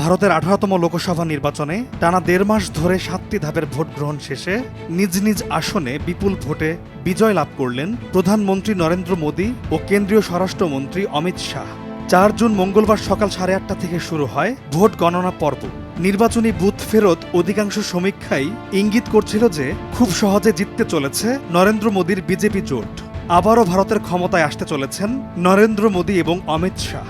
ভারতের 18তম লোকসভা নির্বাচনে টানা 1.5 মাস ধরে 7টি ধাপের ভোট গ্রহণ শেষে নিজ নিজ আসনে বিপুল ভোটে বিজয় লাভ করলেন প্রধানমন্ত্রী নরেন্দ্র মোদী ও কেন্দ্রীয় স্বরাষ্ট্রমন্ত্রী অমিত শাহ। 4 জুন মঙ্গলবার সকাল 8:30 থেকে শুরু হয় ভোট গণনা পর্ব। নির্বাচনী বুথ ফেরত অধিকাংশ সমীক্ষাই ইঙ্গিত করছিল যে খুব সহজে জিততে চলেছে নরেন্দ্র মোদীর বিজেপি জোট। আবারও ভারতের ক্ষমতায় আসতে চলেছেন নরেন্দ্র মোদী এবং অমিত শাহ।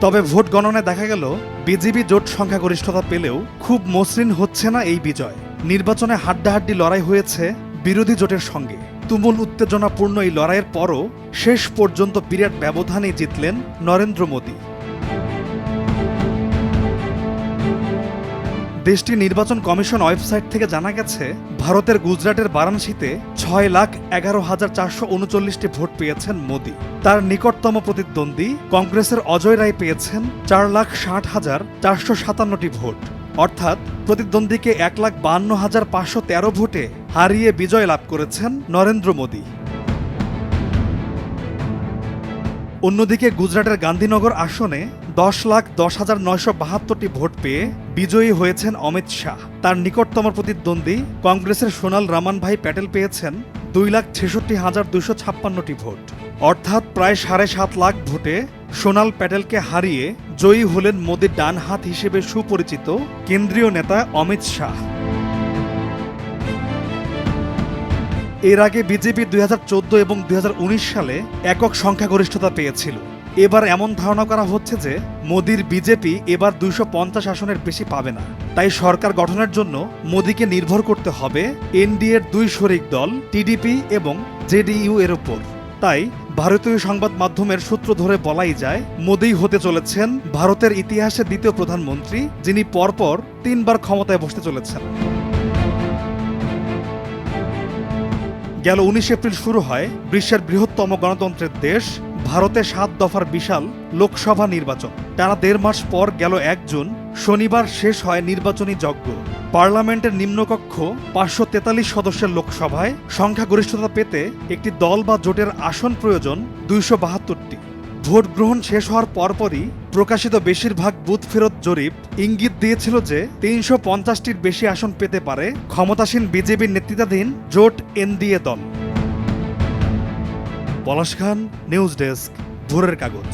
তবে ভোট গণনায় দেখা গেল বিজেপি জোট সংখ্যাগরিষ্ঠতা পেলেও খুব মসৃণ হচ্ছে না এই বিজয়। নির্বাচনে হাড্ডাহাড্ডি লড়াই হয়েছে বিরোধী জোটের সঙ্গে। তুমুল উত্তেজনাপূর্ণ এই লড়াইয়ের পরও শেষ পর্যন্ত বিরাট ব্যবধানে জিতলেন নরেন্দ্র মোদী। দেশটির নির্বাচন কমিশন ওয়েবসাইট থেকে জানা গেছে, ভারতের গুজরাটের বারাণসীতে 6,11,439টি ভোট পেয়েছেন মোদী। তার নিকটতম প্রতিদ্বন্দ্বী কংগ্রেসের অজয় রায় পেয়েছেন 4,60,457টি ভোট, অর্থাৎ প্রতিদ্বন্দ্বীকে 1,52,513 ভোটে হারিয়ে বিজয় লাভ করেছেন নরেন্দ্র মোদী। অন্যদিকে গুজরাটের গান্ধীনগর আসনে 10,10,972টি ভোট পেয়ে বিজয়ী হয়েছেন অমিত শাহ। তার নিকটতম প্রতিদ্বন্দ্বী কংগ্রেসের সোনাল রামানভাই প্যাটেল পেয়েছেন 2,66,256টি ভোট, অর্থাৎ প্রায় 7.5 লাখ ভোটে সোনাল প্যাটেলকে হারিয়ে জয়ী হলেন মোদীর ডান হাত হিসেবে সুপরিচিত কেন্দ্রীয় নেতা অমিত শাহ। এর আগে বিজেপি 2014 এবং 2019 সালে একক সংখ্যাগরিষ্ঠতা পেয়েছিল। এবার এমন ধারণা করা হচ্ছে যে মোদীর বিজেপি এবার 250 আসনের বেশি পাবে না। তাই সরকার গঠনের জন্য মোদীকে নির্ভর করতে হবে এনডিএর 2 শরিক দল টিডিপি এবং জেডিইউ এর উপর। তাই ভারতীয় সংবাদ মাধ্যমের সূত্র ধরে বলাই যায়, মোদী হতে চলেছেন ভারতের ইতিহাসে দ্বিতীয় প্রধানমন্ত্রী যিনি পরপর 3 বার ক্ষমতায় বসতে চলেছেন। গেল 19 এপ্রিল শুরু হয় বিশ্বের বৃহত্তম গণতন্ত্রের দেশ ভারতে 7 দফার বিশাল লোকসভা নির্বাচন। টানা 1.5 মাস পর গেল 1 জুন শনিবার শেষ হয় নির্বাচনী যজ্ঞ। পার্লামেন্টের নিম্নকক্ষ 543 সদস্যের লোকসভায় সংখ্যাগরিষ্ঠতা পেতে একটি দল বা জোটের আসন প্রয়োজন 272টি। ভোট গ্রহণ শেষ হওয়ার পরপরই প্রকাশিত বেশিরভাগ বুথ ফেরত জরিপ ইঙ্গিত দিয়েছিল যে 350টির বেশি আসন পেতে পারে ক্ষমতাসীন বিজেপির নেতৃত্বাধীন জোট এনডিএ দল। পলাশ খান, নিউজ ডেস্ক, ভোরের কাগজ।